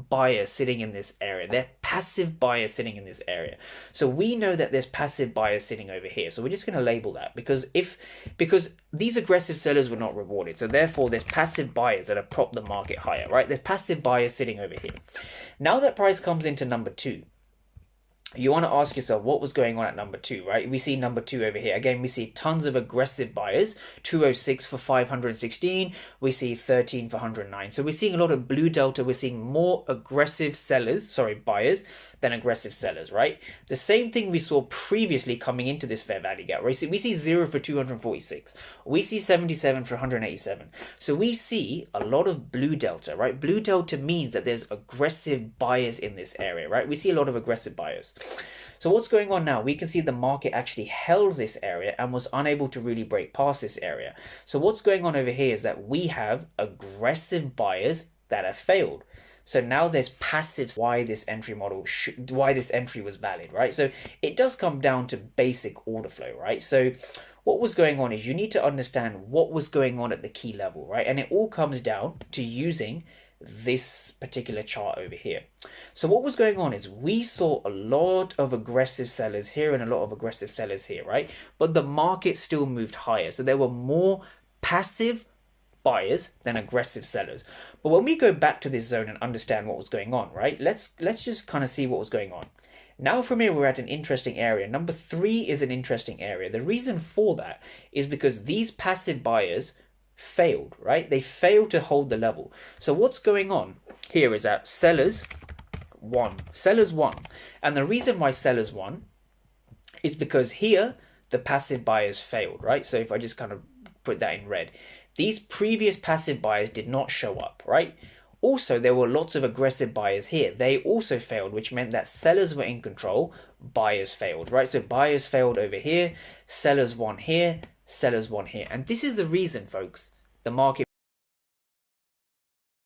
buyers sitting in this area. They're passive buyers sitting in this area. So we know that there's passive buyers sitting over here. So we're just going to label that because these aggressive sellers were not rewarded. So therefore there's passive buyers that have propped the market higher, right? There's passive buyers sitting over here. Now that price comes into number 2, you want to ask yourself what was going on at number 2, right? We see number 2 over here. Again, we see tons of aggressive buyers, 206 for 516. We see 13 for 109. So we're seeing a lot of blue delta. We're seeing more aggressive buyers than aggressive sellers, right? The same thing we saw previously coming into this fair value gap, right? We see 0 for 246. We see 77 for 187. So we see a lot of blue delta, right? Blue delta means that there's aggressive buyers in this area, right? We see a lot of aggressive buyers. So what's going on now? We can see the market actually held this area and was unable to really break past this area. So what's going on over here is that we have aggressive buyers that have failed. So now there's passive why this entry was valid, right? So it does come down to basic order flow, right? So what was going on is you need to understand what was going on at the key level, right? And it all comes down to using this particular chart over here. So what was going on is we saw a lot of aggressive sellers here and a lot of aggressive sellers here, right? But the market still moved higher. So there were more passive buyers than aggressive sellers. But when we go back to this zone and understand what was going on, right? Let's just kind of see what was going on. Now from here, we're at an interesting area. Number 3 is an interesting area. The reason for that is because these passive buyers failed, right? They failed to hold the level. So what's going on here is that sellers won. And the reason why sellers won is because here the passive buyers failed, right? So if I just kind of put that in red, these previous passive buyers did not show up, right? Also, there were lots of aggressive buyers here. They also failed, which meant that sellers were in control, buyers failed, right? So buyers failed over here, sellers won here, sellers won here. And this is the reason, folks, the market